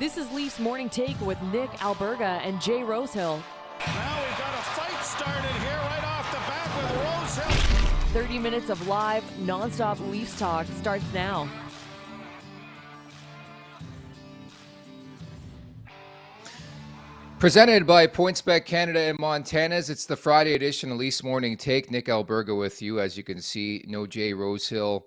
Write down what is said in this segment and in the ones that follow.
This is Leafs Morning Take with Nick Alberga and Jay Rosehill. Now we've got a fight started here right off the bat with Rosehill. 30 minutes of live, nonstop Leafs talk starts now. Presented by PointsBet Canada and Montana's, it's the Friday edition of Leafs Morning Take. Nick Alberga with you. As you can see, no Jay Rosehill.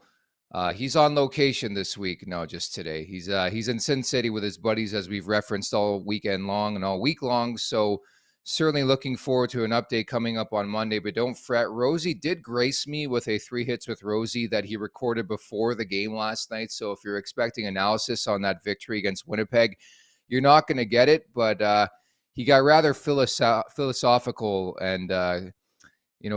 He's on location this week. No, just today. He's in Sin City with his buddies, as we've referenced all weekend long and all week long. So certainly looking forward to an update coming up on Monday. But don't fret. Rosie did grace me with a 3 Hits with Rosie that he recorded before the game last night. So if you're expecting analysis on that victory against Winnipeg, you're not going to get it. But he got rather philosophical and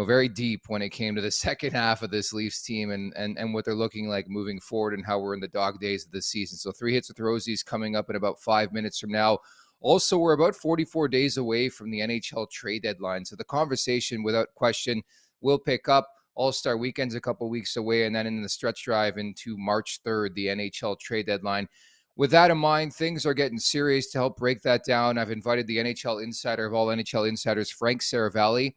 very deep when it came to the second half of this Leafs team and what they're looking like moving forward and how we're in the dog days of this season. So 3 Hits with Rosie's coming up in about 5 minutes from now. Also, we're about 44 days away from the NHL trade deadline. So the conversation, without question, will pick up. All-Star Weekend's a couple weeks away, and then in the stretch drive into March 3rd, the NHL trade deadline. With that in mind, things are getting serious. To help break that down, I've invited the NHL Insider of all NHL Insiders, Frank Seravalli.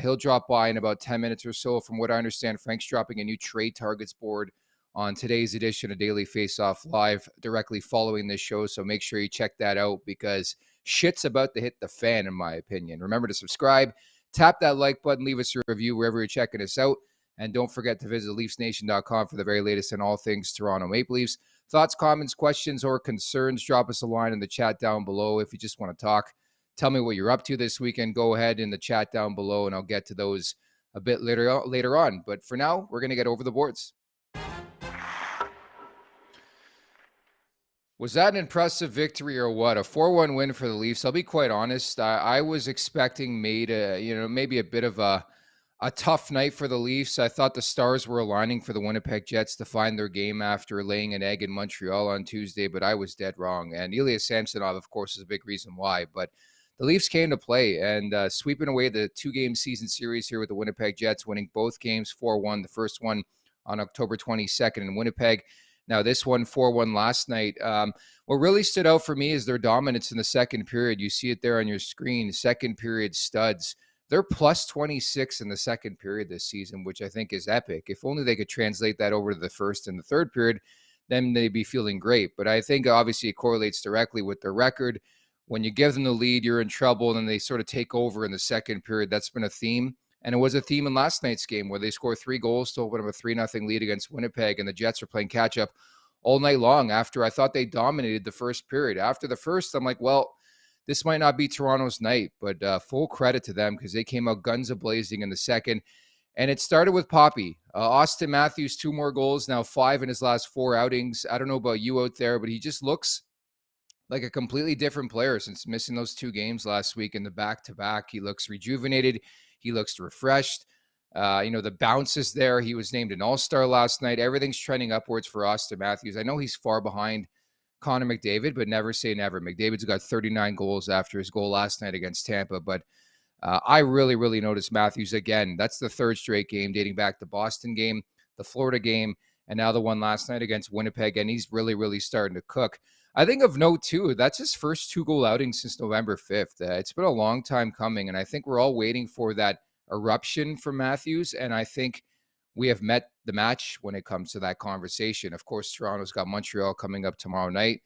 He'll drop by in about 10 minutes or so. From what I understand, Frank's dropping a new trade targets board on today's edition of Daily Faceoff live directly following this show. So make sure you check that out because shit's about to hit the fan, in my opinion. Remember to subscribe, tap that like button, leave us a review wherever you're checking us out. And don't forget to visit LeafsNation.com for the very latest in all things Toronto Maple Leafs. Thoughts, comments, questions, or concerns, drop us a line in the chat down below. If you just want to talk, tell me what you're up to this weekend. Go ahead in the chat down below, and I'll get to those a bit later on. But for now, we're going to get over the boards. Was that an impressive victory or what? A 4-1 win for the Leafs. I'll be quite honest. I was expecting maybe a bit of a tough night for the Leafs. I thought the stars were aligning for the Winnipeg Jets to find their game after laying an egg in Montreal on Tuesday, but I was dead wrong. And Ilya Samsonov, of course, is a big reason why. But the Leafs came to play and sweeping away the 2-game season series here with the Winnipeg Jets, winning both games 4-1, the first one on October 22nd in Winnipeg. Now this one 4-1 last night. What really stood out for me is their dominance in the second period. You see it there on your screen, second period studs. They're plus 26 in the second period this season, which I think is epic. If only they could translate that over to the first and the third period, then they'd be feeling great. But I think obviously it correlates directly with their record. When you give them the lead, you're in trouble, and then they sort of take over in the second period. That's been a theme. And it was a theme in last night's game where they scored 3 goals to open up a 3-0 lead against Winnipeg, and the Jets were playing catch-up all night long after I thought they dominated the first period. After the first, I'm like, well, this might not be Toronto's night, but full credit to them because they came out guns a-blazing in the second. And it started with Poppy. Auston Matthews, 2 more goals, now 5 in his last 4 outings. I don't know about you out there, but he just looks like a completely different player since missing those 2 games last week in the back-to-back. He looks rejuvenated. He looks refreshed. The bounce is there. He was named an all-star last night. Everything's trending upwards for Auston Matthews. I know he's far behind Connor McDavid, but never say never. McDavid's got 39 goals after his goal last night against Tampa, but I really, really noticed Matthews again. That's the 3rd straight game dating back to Boston game, the Florida game, and now the one last night against Winnipeg, and he's really, really starting to cook. I think of note, too, that's his first 2-goal outing since November 5th. It's been a long time coming, and I think we're all waiting for that eruption from Matthews, and I think we have met the match when it comes to that conversation. Of course, Toronto's got Montreal coming up tomorrow night.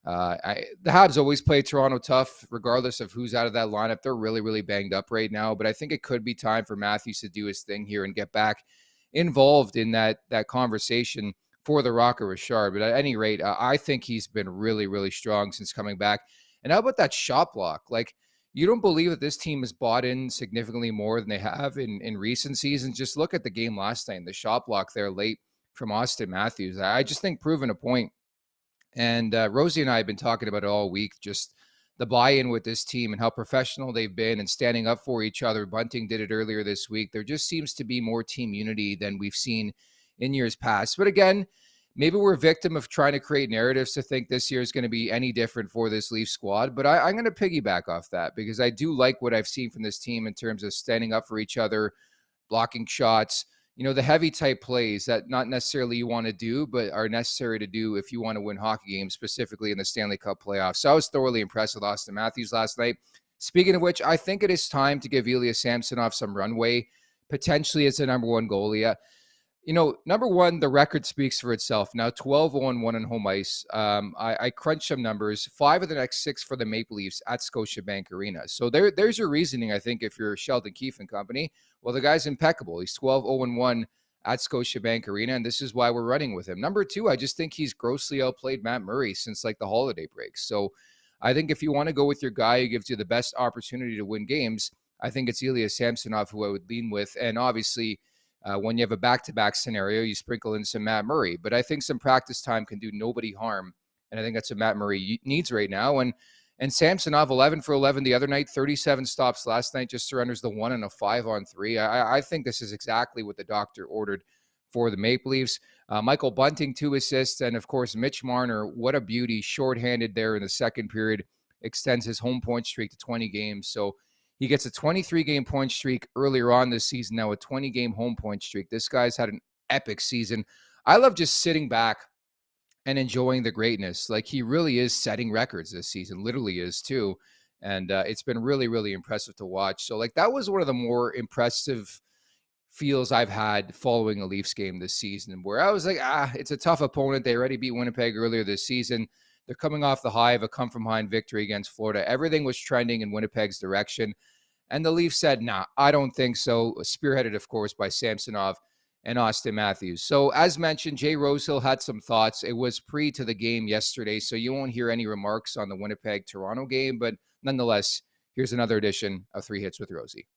The Habs always play Toronto tough, regardless of who's out of that lineup. They're really, really banged up right now, but I think it could be time for Matthews to do his thing here and get back involved in that conversation for the Rocket Richard. But at any rate, I think he's been really, really strong since coming back. And how about that shot block? Like, you don't believe that this team has bought in significantly more than they have in recent seasons. Just look at the game last night, the shot block there late from Auston Matthews. I just think proving a point. And Rosie and I have been talking about it all week, just the buy-in with this team and how professional they've been and standing up for each other. Bunting did it earlier this week. There just seems to be more team unity than we've seen in years past. But again, maybe we're a victim of trying to create narratives to think this year is going to be any different for this Leafs squad. But I'm going to piggyback off that because I do like what I've seen from this team in terms of standing up for each other, blocking shots, the heavy type plays that not necessarily you want to do, but are necessary to do if you want to win hockey games, specifically in the Stanley Cup playoffs. So I was thoroughly impressed with Auston Matthews last night. Speaking of which, I think it is time to give Ilya Samsonov some runway, potentially as the number one goalie. Number one, the record speaks for itself. Now, 12-0-1 on home ice. I crunched some numbers. 5 of the next 6 for the Maple Leafs at Scotiabank Arena. So there's your reasoning, I think, if you're Sheldon Keefe and company. Well, the guy's impeccable. He's 12-0-1 at Scotiabank Arena, and this is why we're running with him. Number two, I just think he's grossly outplayed Matt Murray since, the holiday break. So I think if you want to go with your guy who gives you the best opportunity to win games, I think it's Ilya Samsonov who I would lean with. And obviously, when you have a back-to-back scenario, you sprinkle in some Matt Murray. But I think some practice time can do nobody harm, and I think that's what Matt Murray needs right now. And Samsonov, 11 for 11 the other night, 37 stops last night, just surrenders the 1 and a 5-on-3. I think this is exactly what the doctor ordered for the Maple Leafs. Michael Bunting, 2 assists, and of course, Mitch Marner, what a beauty, shorthanded there in the second period, extends his home point streak to 20 games. So he gets a 23-game point streak earlier on this season, now a 20-game home point streak. This guy's had an epic season. I love just sitting back and enjoying the greatness. He really is setting records this season, literally is too. And it's been really, really impressive to watch. So that was one of the more impressive feels I've had following a Leafs game this season, where I was it's a tough opponent. They already beat Winnipeg earlier this season. They're coming off the high of a come-from-behind victory against Florida. Everything was trending in Winnipeg's direction. And the Leafs said, nah, I don't think so. Spearheaded, of course, by Samsonov and Auston Matthews. So as mentioned, Jay Rosehill had some thoughts. It was pre to the game yesterday, so you won't hear any remarks on the Winnipeg-Toronto game. But nonetheless, here's another edition of 3 Hits with Rosie.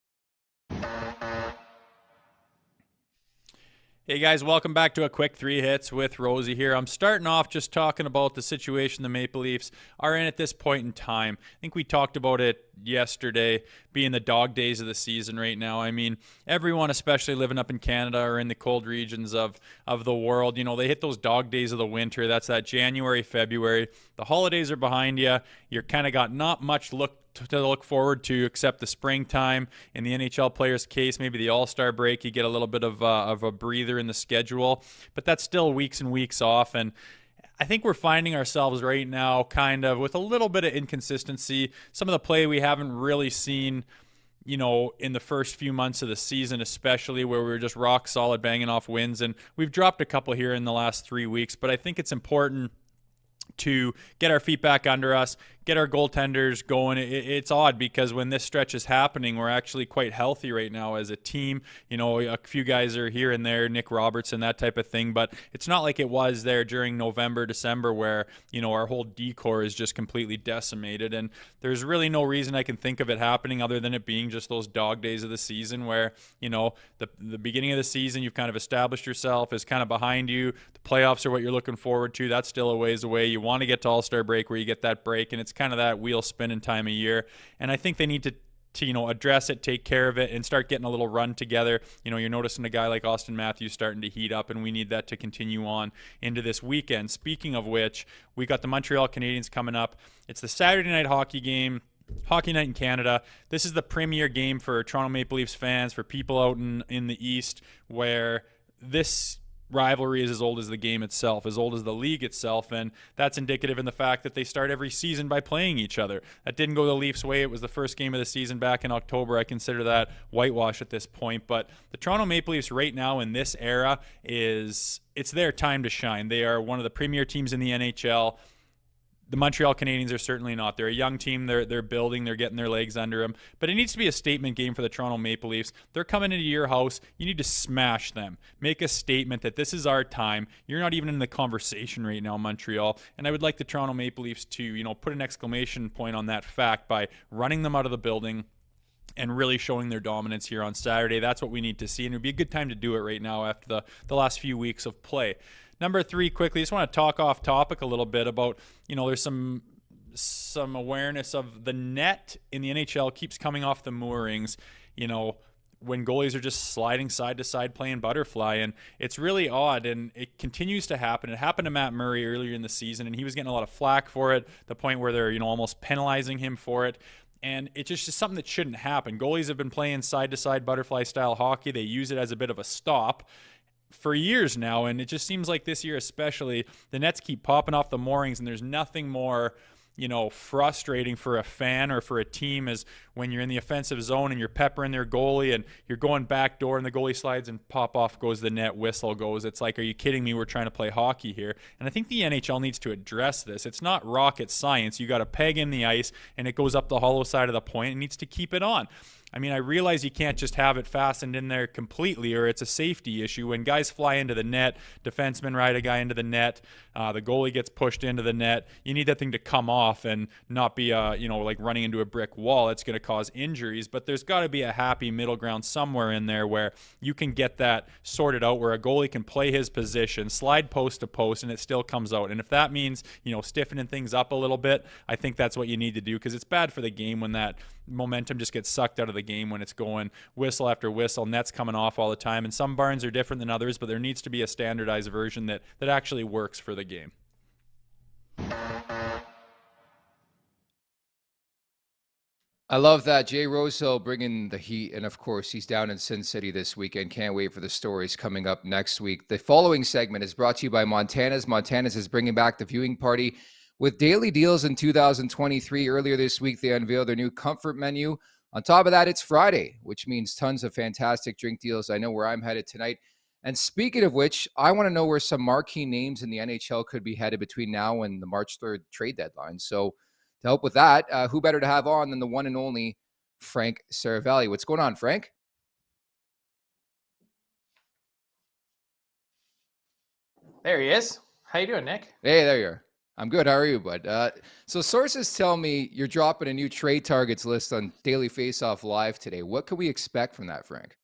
Hey guys, welcome back to a quick 3 Hits with Rosie here. I'm starting off just talking about the situation the Maple Leafs are in at this point in time. I think we talked about it yesterday, being the dog days of the season right now. I mean, everyone, especially living up in Canada or in the cold regions of the world, they hit those dog days of the winter. That's that January, February. The holidays are behind you. You're kind of got not much to look forward to except the springtime. In the NHL players' case, maybe the All-Star break, you get a little bit of a breather in the schedule, but that's still weeks and weeks off. And I think we're finding ourselves right now kind of with a little bit of inconsistency. Some of the play we haven't really seen, in the first few months of the season, especially where we were just rock solid banging off wins. And we've dropped a couple here in the last 3 weeks, but I think it's important to get our feet back under us, get our goaltenders going. It's odd because when this stretch is happening, we're actually quite healthy right now as a team. A few guys are here and there, Nick Robertson, that type of thing, but it's not like it was there during November, December, where, our whole decor is just completely decimated. And there's really no reason I can think of it happening other than it being just those dog days of the season where, the beginning of the season, you've kind of established yourself, is kind of behind you. The playoffs are what you're looking forward to. That's still a ways away. You want to get to All-Star break where you get that break, and it's kind of that wheel spinning time of year. And I think they need to address it, take care of it, and start getting a little run together. You're noticing a guy like Auston Matthews starting to heat up, and we need that to continue on into this weekend. Speaking of which, we got the Montreal Canadiens coming up. It's the Saturday night hockey game. Hockey night in Canada. This is the premier game for Toronto Maple Leafs fans, for people out in the East, where this rivalry is as old as the game itself, as old as the league itself, and that's indicative in the fact that they start every season by playing each other. That didn't go the Leafs' way. It was the first game of the season back in October. I consider that whitewash at this point, but the Toronto Maple Leafs right now in this era it's their time to shine. They are one of the premier teams in the NHL. The Montreal Canadiens are certainly not. They're a young team. They're building. They're getting their legs under them. But it needs to be a statement game for the Toronto Maple Leafs. They're coming into your house. You need to smash them. Make a statement that this is our time. You're not even in the conversation right now, Montreal. And I would like the Toronto Maple Leafs to, put an exclamation point on that fact by running them out of the building and really showing their dominance here on Saturday. That's what we need to see. And it would be a good time to do it right now after the last few weeks of play. Number 3, quickly, just want to talk off topic a little bit about, there's some awareness of the net in the NHL keeps coming off the moorings, when goalies are just sliding side to side playing butterfly. And it's really odd, and it continues to happen. It happened to Matt Murray earlier in the season, and he was getting a lot of flack for it, the point where they're, almost penalizing him for it. And it's just something that shouldn't happen. Goalies have been playing side-to-side butterfly style hockey. They use it as a bit of a stop for years now, and it just seems like this year especially, the nets keep popping off the moorings, and there's nothing more frustrating for a fan or for a team is when you're in the offensive zone and you're peppering their goalie and you're going back door and the goalie slides and pop off goes the net, whistle goes. It's like, are you kidding me? We're trying to play hockey here. And I think the NHL needs to address this. It's not rocket science. You got a peg in the ice and it goes up the hollow side of the point. It needs to keep it on. I mean, I realize you can't just have it fastened in there completely or it's a safety issue. When guys fly into the net, defensemen ride a guy into the net, the goalie gets pushed into the net, you need that thing to come off and not be, like running into a brick wall. It's going to cause injuries, but there's got to be a happy middle ground somewhere in there where you can get that sorted out where a goalie can play his position, slide post to post, and it still comes out. And if that means, stiffening things up a little bit, I think that's what you need to do because it's bad for the game when that momentum just gets sucked out of the game when it's going whistle after whistle, nets coming off all the time. And some barns are different than others, but there needs to be a standardized version that actually works for the game. I love that. Jay Rosehill bringing the heat. And of course, he's down in Sin City this weekend. Can't wait for the stories coming up next week. The following segment is brought to you by Montana's. Montana's is bringing back the viewing party with daily deals in 2023. Earlier this week, they unveiled their new comfort menu. On top of that, it's Friday, which means tons of fantastic drink deals. I know where I'm headed tonight. And speaking of which, I want to know where some marquee names in the NHL could be headed between now and the March 3rd trade deadline. So to help with that, who better to have on than the one and only Frank Seravalli? What's going on, Frank? There he is. How you doing, Nick? Hey, there you are. I'm good. How are you, bud? So sources tell me you're dropping a new trade targets list on Daily Faceoff Live today. What can we expect from that, Frank?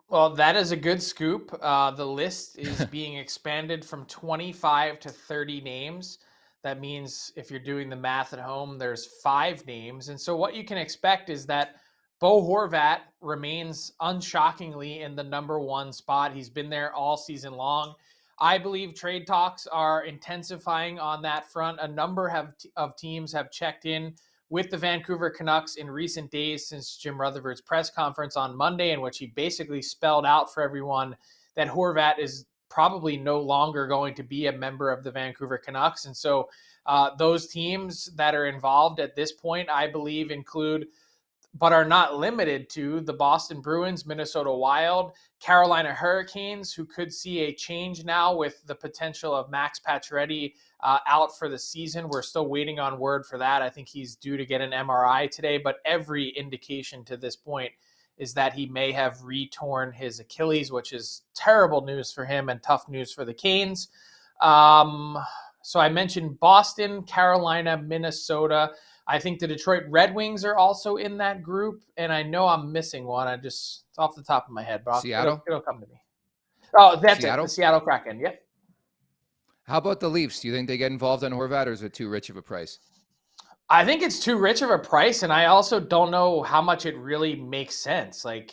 Well, that is a good scoop. The list is being expanded from 25 to 30 names. That means if you're doing the math at home, there's 5 names. And so what you can expect is that Bo Horvat remains unshockingly in the number 1 spot. He's been there all season long. I believe trade talks are intensifying on that front. A number of teams have checked in with the Vancouver Canucks in recent days since Jim Rutherford's press conference on Monday, in which he basically spelled out for everyone that Horvat is probably no longer going to be a member of the Vancouver Canucks. And so those teams that are involved at this point, I believe, include, but are not limited to, the Boston Bruins, Minnesota Wild, Carolina Hurricanes, who could see a change now with the potential of Max Pacioretty out for the season. We're still waiting on word for that. I think he's due to get an MRI today, but every indication to this point is that he may have retorn his Achilles, which is terrible news for him and tough news for the Canes. So I mentioned Boston, Carolina, Minnesota. I think the Detroit Red Wings are also in that group, and I know I'm missing one. It's off the top of my head, but Seattle? It'll come to me. Oh, that's Seattle? it. The Seattle Kraken. Yep. How about the Leafs? Do you think they get involved on Horvat, or is it too rich of a price? I think it's too rich of a price, and I also don't know how much it really makes sense. Like,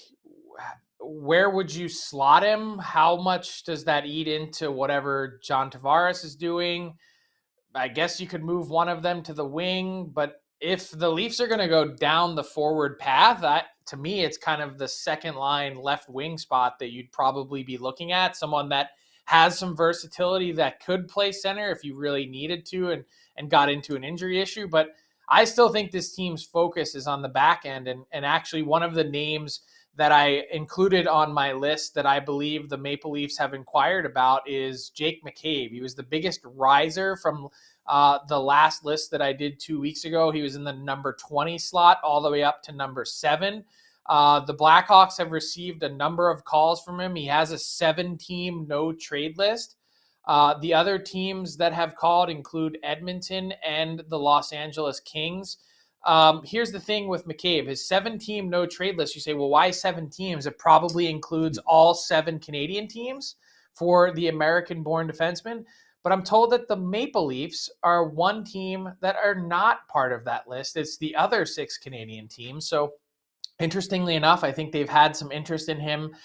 where would you slot him? How much does that eat into whatever John Tavares is doing? I guess you could move one of them to the wing, but if the Leafs are going to go down the forward path, to me, it's kind of the second line left wing spot that you'd probably be looking at. Someone that has some versatility that could play center if you really needed to and got into an injury issue. But I still think this team's focus is on the back end. And actually, one of the names that I included on my list that I believe the Maple Leafs have inquired about is Jake McCabe. He was the biggest riser from the last list that I did 2 weeks ago. He was in the number 20 slot all the way up to number 7. The Blackhawks have received a number of calls from him. He has a 7-team no trade list. The other teams that have called include Edmonton and the Los Angeles Kings. Here's the thing with McCabe, his 7-team no trade list. You say, well, why 7 teams? It probably includes all 7 Canadian teams for the American-born defenseman. But I'm told that the Maple Leafs are one team that are not part of that list. It's the other 6 Canadian teams. So interestingly enough, I think they've had some interest in him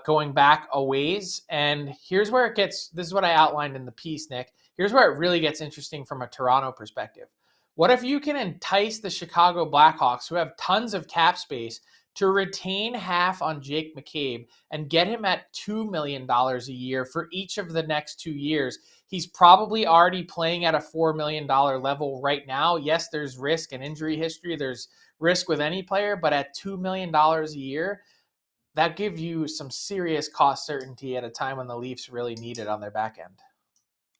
going back a ways. And here's where this is what I outlined in the piece, Nick. Here's where it really gets interesting from a Toronto perspective. What if you can entice the Chicago Blackhawks, who have tons of cap space, to retain half on Jake McCabe and get him at $2 million a year for each of the next 2 years? He's probably already playing at a $4 million level right now. Yes, there's risk and injury history. There's risk with any player, but at $2 million a year, that gives you some serious cost certainty at a time when the Leafs really need it on their back end.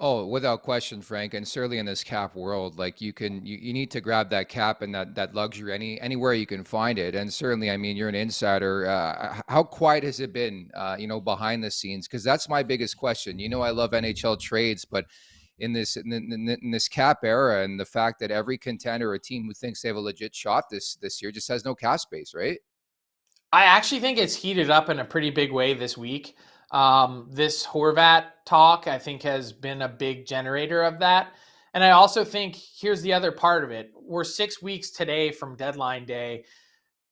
Oh, without question, Frank, and certainly in this cap world, like you need to grab that cap and that luxury anywhere you can find it. And certainly, I mean, you're an insider. How quiet has it been, behind the scenes? Because that's my biggest question. I love NHL trades, but in this cap era, and the fact that every contender or team who thinks they have a legit shot this year just has no cap space, right? I actually think it's heated up in a pretty big way this week. This Horvat talk, I think, has been a big generator of that. And I also think here's the other part of it. We're 6 weeks today from deadline day.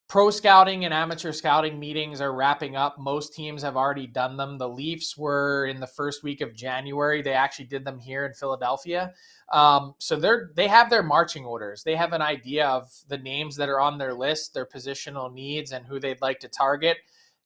Pro scouting and amateur scouting meetings are wrapping up. Most teams have already done them. The Leafs were in the first week of January. They actually did them here in Philadelphia. So they have their marching orders. They have an idea of the names that are on their list, their positional needs, and who they'd like to target.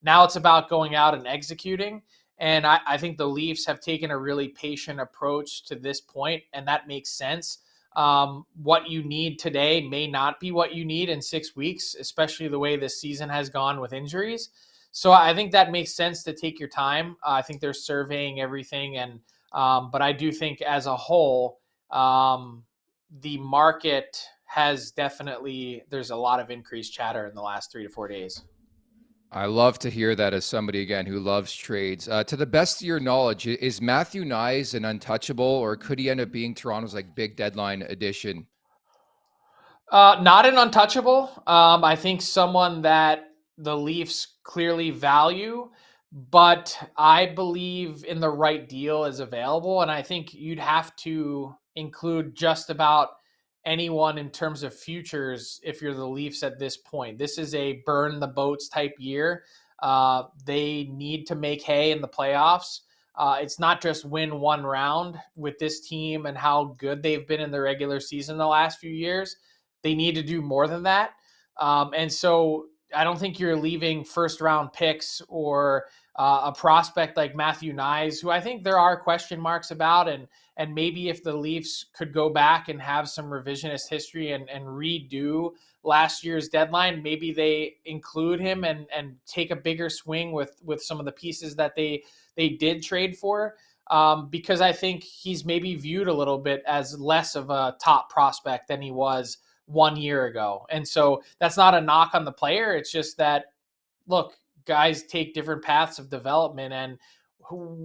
Now it's about going out and executing. And I think the Leafs have taken a really patient approach to this point, and that makes sense. What you need today may not be what you need in 6 weeks, especially the way this season has gone with injuries. So I think that makes sense to take your time. I think they're surveying everything. But I do think as a whole, the market has there's a lot of increased chatter in the last 3 to 4 days. I love to hear that as somebody, again, who loves trades. To the best of your knowledge, is Matthew Knies an untouchable, or could he end up being Toronto's big deadline addition? Not an untouchable. I think someone that the Leafs clearly value, but I believe in the right deal is available. And I think you'd have to include just about anyone in terms of futures if you're the Leafs at this point. This is a burn the boats type year. They need to make hay in the playoffs. It's not just win one round with this team and how good they've been in the regular season the last few years. They need to do more than that. And so I don't think you're leaving first round picks or a prospect like Matthew Knies, who I think there are question marks about. And maybe if the Leafs could go back and have some revisionist history and redo last year's deadline, maybe they include him and take a bigger swing with some of the pieces that they did trade for. Because I think he's maybe viewed a little bit as less of a top prospect than he was 1 year ago. And so that's not a knock on the player. It's just that, look, guys take different paths of development, and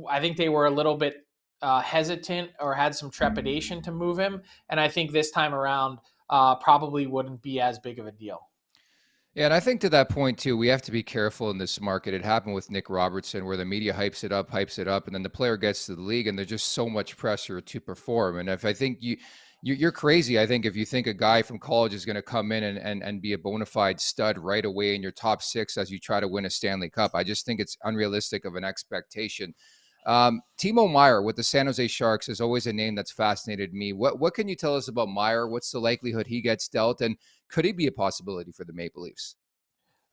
I think they were a little bit hesitant or had some trepidation to move him. And I think this time around probably wouldn't be as big of a deal. Yeah, and I think to that point too, we have to be careful in this market. It happened with Nick Robertson, where the media hypes it up, and then the player gets to the league, and there's just so much pressure to perform. And if I think you're crazy, I think, if you think a guy from college is going to come in and be a bona fide stud right away in your top six as you try to win a Stanley Cup. I just think it's unrealistic of an expectation. Timo Meier with the San Jose Sharks is always a name that's fascinated me. What can you tell us about Meier? What's the likelihood he gets dealt, and could he be a possibility for the Maple Leafs?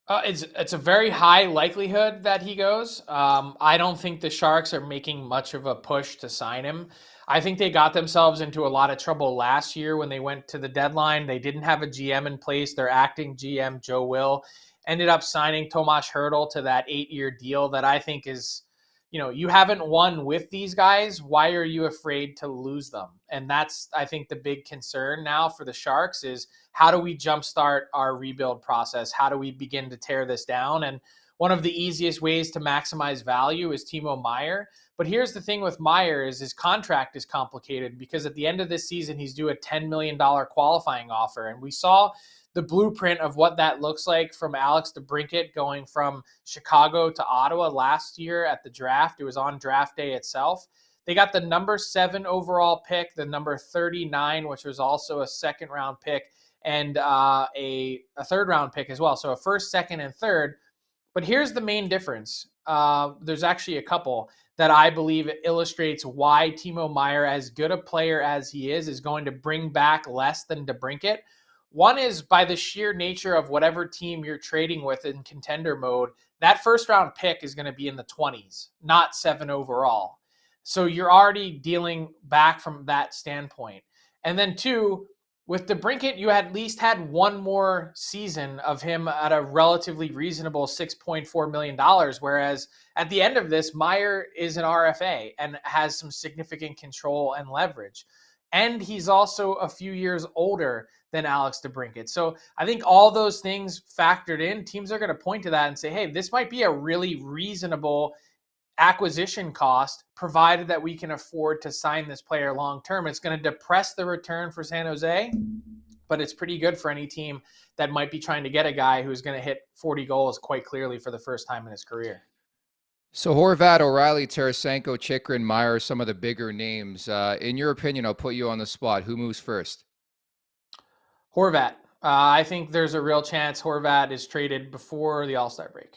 It's a very high likelihood that he goes. I don't think the Sharks are making much of a push to sign him. I think they got themselves into a lot of trouble last year when they went to the deadline. They didn't have a GM in place. Their acting GM, Joe Will, ended up signing Tomas Hertl to that 8-year deal that I think is, you haven't won with these guys. Why are you afraid to lose them? And that's, I think, the big concern now for the Sharks is, how do we jumpstart our rebuild process? How do we begin to tear this down? And one of the easiest ways to maximize value is Timo Meier. But here's the thing with Meier is his contract is complicated, because at the end of this season, he's due a $10 million qualifying offer. And we saw the blueprint of what that looks like from Alex DeBrincat going from Chicago to Ottawa last year at the draft. It was on draft day itself. They got the number 7 overall pick, the number 39, which was also a second round pick, and a third round pick as well. So a first, second, and third. But here's the main difference. There's actually a couple. that I believe illustrates why Timo Meier, as good a player as he is going to bring back less than DeBrincat. One is by the sheer nature of whatever team you're trading with in contender mode, that first round pick is going to be in the 20s, not 7 overall. So you're already dealing back from that standpoint. And then 2, with DeBrincat, you at least had one more season of him at a relatively reasonable $6.4 million, whereas at the end of this, Meier is an RFA and has some significant control and leverage. And he's also a few years older than Alex DeBrincat. So I think all those things factored in, teams are going to point to that and say, hey, this might be a really reasonable acquisition cost, provided that we can afford to sign this player long term. It's going to depress the return for San Jose, but it's pretty good for any team that might be trying to get a guy who's going to hit 40 goals quite clearly for the first time in his career. So Horvat, O'Reilly, Tarasenko, Chychrun, Meier, some of the bigger names. In your opinion, I'll put you on the spot. Who moves first? Horvat. I think there's a real chance Horvat is traded before the All-Star break.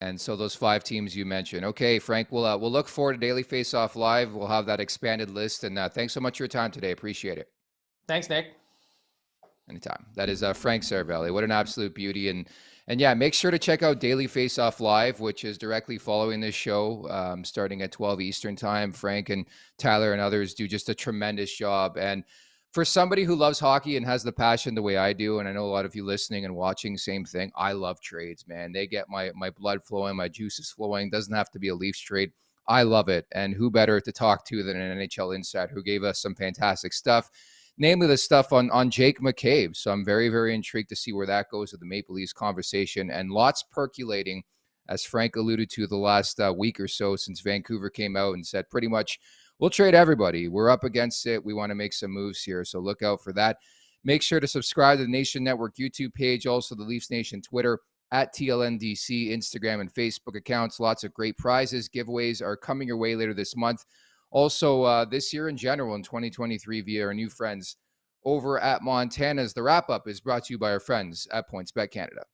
And so those 5 teams you mentioned. Okay, Frank, we'll look forward to Daily Faceoff Live. We'll have that expanded list. And thanks so much for your time today. Appreciate it. Thanks, Nick. Anytime. That is Frank Seravalli. What an absolute beauty. And yeah, make sure to check out Daily Faceoff Live, which is directly following this show, starting at 12 Eastern time. Frank and Tyler and others do just a tremendous job. And for somebody who loves hockey and has the passion the way I do, and I know a lot of you listening and watching, same thing. I love trades, man. They get my blood flowing, my juices flowing. Doesn't have to be a Leafs trade. I love it. And who better to talk to than an NHL Insider who gave us some fantastic stuff, namely the stuff on Jake McCabe. So I'm very, very intrigued to see where that goes with the Maple Leafs conversation, and lots percolating, as Frank alluded to, the last week or so since Vancouver came out and said pretty much, we'll trade everybody. We're up against it. We want to make some moves here. So look out for that. Make sure to subscribe to the Nation Network YouTube page, also the Leafs Nation Twitter at TLNDC, Instagram and Facebook accounts. Lots of great prizes. Giveaways are coming your way later this month. Also, this year in general, in 2023, via our new friends over at Montana's. The wrap-up is brought to you by our friends at PointsBet Canada.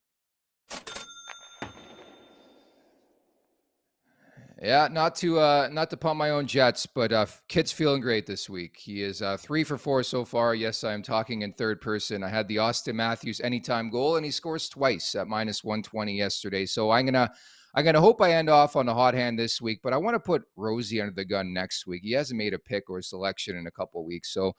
Yeah, not to pump my own jets, but Kit's feeling great this week. He is 3 for 4 so far. Yes, I am talking in third person. I had the Auston Matthews anytime goal, and he scores twice at -120 yesterday. So I'm gonna hope I end off on a hot hand this week, but I want to put Rosie under the gun next week. He hasn't made a pick or a selection in a couple of weeks, so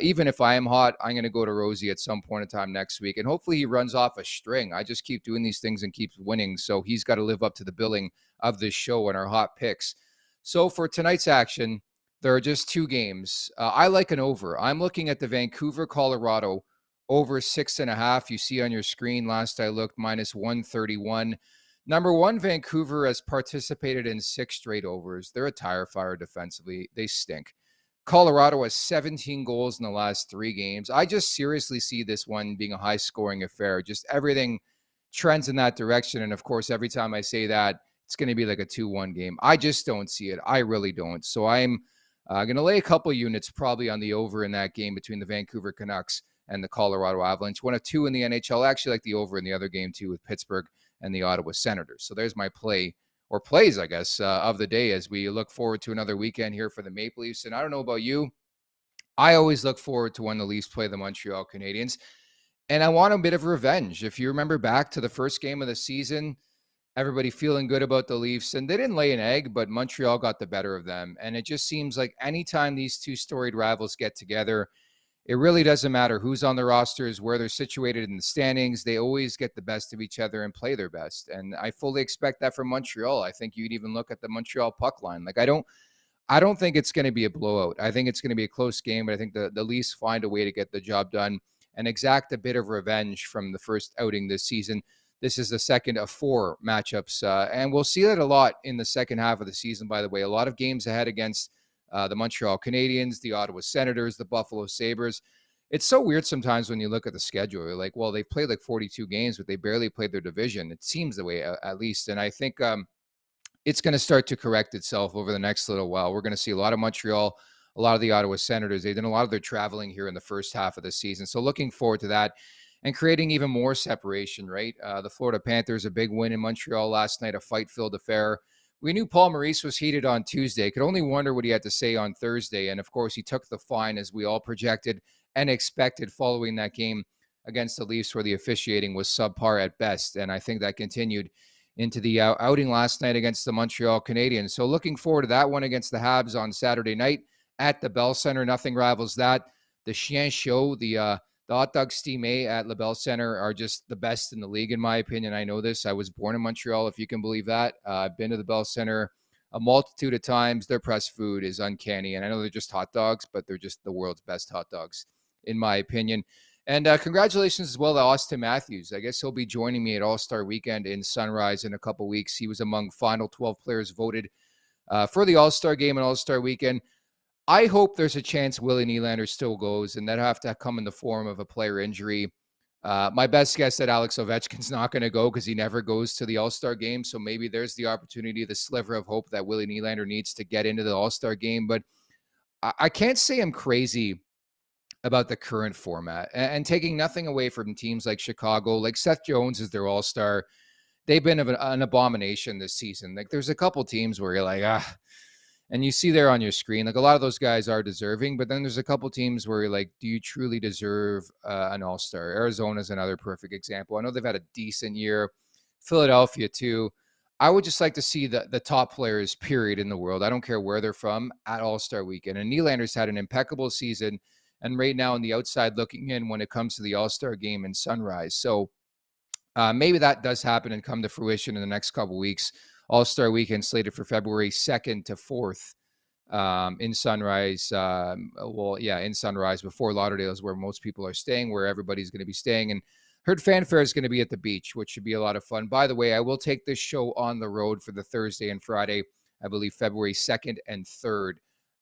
even if I am hot, I'm going to go to Rosie at some point in time next week, and hopefully he runs off a string. I just keep doing these things and keeps winning, so he's got to live up to the billing of this show and our hot picks. So for tonight's action, there are just 2 games. I like an over. I'm looking at the Vancouver, Colorado over 6.5. You see on your screen, last I looked, -131. Number 1, Vancouver has participated in 6 straight overs. They're a tire fire defensively. They stink. Colorado has 17 goals in the last 3 games. I just seriously see this one being a high-scoring affair. Just everything trends in that direction. And, of course, every time I say that, it's going to be like a 2-1 game. I just don't see it. I really don't. So I'm going to lay a couple units probably on the over in that game between the Vancouver Canucks and the Colorado Avalanche. 1 of 2 in the NHL. I actually like the over in the other game, too, with Pittsburgh and the Ottawa Senators. So there's my play, or plays, I guess, of the day as we look forward to another weekend here for the Maple Leafs. And I don't know about you, I always look forward to when the Leafs play the Montreal Canadiens. And I want a bit of revenge. If you remember back to the first game of the season, everybody feeling good about the Leafs, and they didn't lay an egg, but Montreal got the better of them. And it just seems like anytime these 2 storied rivals get together, it really doesn't matter who's on the rosters, where they're situated in the standings. They always get the best of each other and play their best. And I fully expect that from Montreal. I think you'd even look at the Montreal puck line. Like, I don't think it's going to be a blowout. I think it's going to be a close game, but I think the Leafs find a way to get the job done and exact a bit of revenge from the first outing this season. This is the second of 4 matchups, and we'll see that a lot in the second half of the season, by the way. A lot of games ahead against the Montreal Canadiens, the Ottawa Senators, the Buffalo Sabres. It's so weird sometimes when you look at the schedule. You're like, well, they've played like 42 games, but they barely played their division. It seems the way, at least. And I think it's going to start to correct itself over the next little while. We're going to see a lot of Montreal, a lot of the Ottawa Senators. They've done a lot of their traveling here in the first half of the season. So looking forward to that and creating even more separation, right? The Florida Panthers, a big win in Montreal last night, a fight-filled affair. we knew Paul Maurice was heated on Tuesday. Could only wonder what he had to say on Thursday. And of course, he took the fine as we all projected and expected following that game against the Leafs, where the officiating was subpar at best. And I think that continued into the outing last night against the Montreal Canadiens. So looking forward to that one against the Habs on Saturday night at the Bell Center. Nothing rivals that. The Chien Show, the hot dog steamé at La Belle Center are just the best in the league, in my opinion. I know this. I was born in Montreal, if you can believe that. I've been to the Bell Center a multitude of times. Their press food is uncanny. And I know they're just hot dogs, but they're just the world's best hot dogs, in my opinion. And congratulations as well to Auston Matthews. I guess he'll be joining me at All-Star Weekend in Sunrise in a couple weeks. He was among final 12 players voted for the All-Star Game and All-Star Weekend. I hope there's a chance Willie Nylander still goes, and that'll have to come in the form of a player injury. My best guess that Alex Ovechkin's not going to go because he never goes to the All-Star Game, so maybe there's the opportunity, the sliver of hope that Willie Nylander needs to get into the All-Star Game. But I can't say I'm crazy about the current format, and taking nothing away from teams like Chicago. Like Seth Jones is their All-Star. They've been an abomination this season. Like there's a couple teams where you're like, and you see there on your screen, like a lot of those guys are deserving, but then there's a couple teams where you're like, do you truly deserve an All-Star? Arizona's another perfect example. I know they've had a decent year. Philadelphia too. I would just like to see the top players, period, in the world. I don't care where they're from, at All-Star Weekend. And Nylander's had an impeccable season, and right now on the outside looking in when it comes to the All-Star Game in Sunrise. So maybe that does happen and come to fruition in the next couple weeks. All-Star Weekend slated for February 2nd to 4th in Sunrise. In Sunrise before Lauderdale is where most people are staying, where everybody's going to be staying. And heard Fanfare is going to be at the beach, which should be a lot of fun. By the way, I will take this show on the road for the Thursday and Friday, I believe February 2nd and 3rd.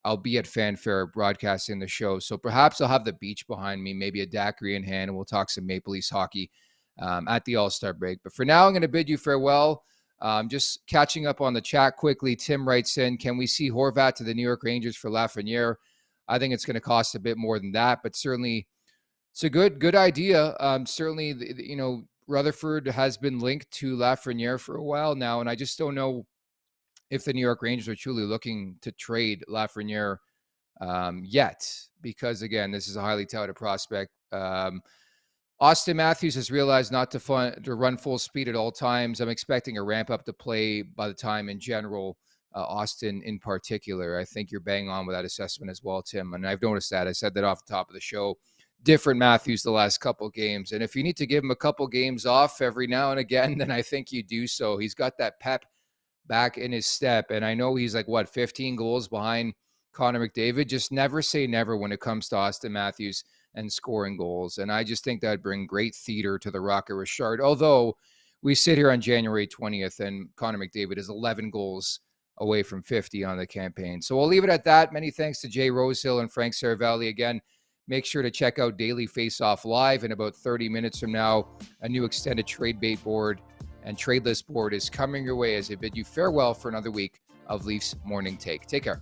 I'll be at Fanfare broadcasting the show. So perhaps I'll have the beach behind me, maybe a daiquiri in hand, and we'll talk some Maple Leafs hockey at the All-Star break. But for now, I'm going to bid you farewell. Just catching up on the chat quickly. Tim writes in, can we see Horvat to the New York Rangers for Lafreniere? I think it's going to cost a bit more than that, but certainly it's a good idea. Certainly, Rutherford has been linked to Lafreniere for a while now, and I just don't know if the New York Rangers are truly looking to trade Lafreniere yet, because again, this is a highly touted prospect. Auston Matthews has realized not to run full speed at all times. I'm expecting a ramp up to play by the time in general, Auston in particular. I think you're bang on with that assessment as well, Tim. And I've noticed that. I said that off the top of the show. Different Matthews the last couple games. And if you need to give him a couple games off every now and again, then I think you do so. He's got that pep back in his step. And I know he's 15 goals behind Connor McDavid. Just never say never when it comes to Auston Matthews and scoring goals. And I just think that'd bring great theater to the Rocket Richard. Although we sit here on January 20th and Connor McDavid is 11 goals away from 50 on the campaign. So we'll leave it at that. Many thanks to Jay Rosehill and Frank Seravalli. Again, make sure to check out Daily Faceoff live in about 30 minutes from now. A new extended trade bait board and trade list board is coming your way as I bid you farewell for another week of Leafs Morning Take. Take care.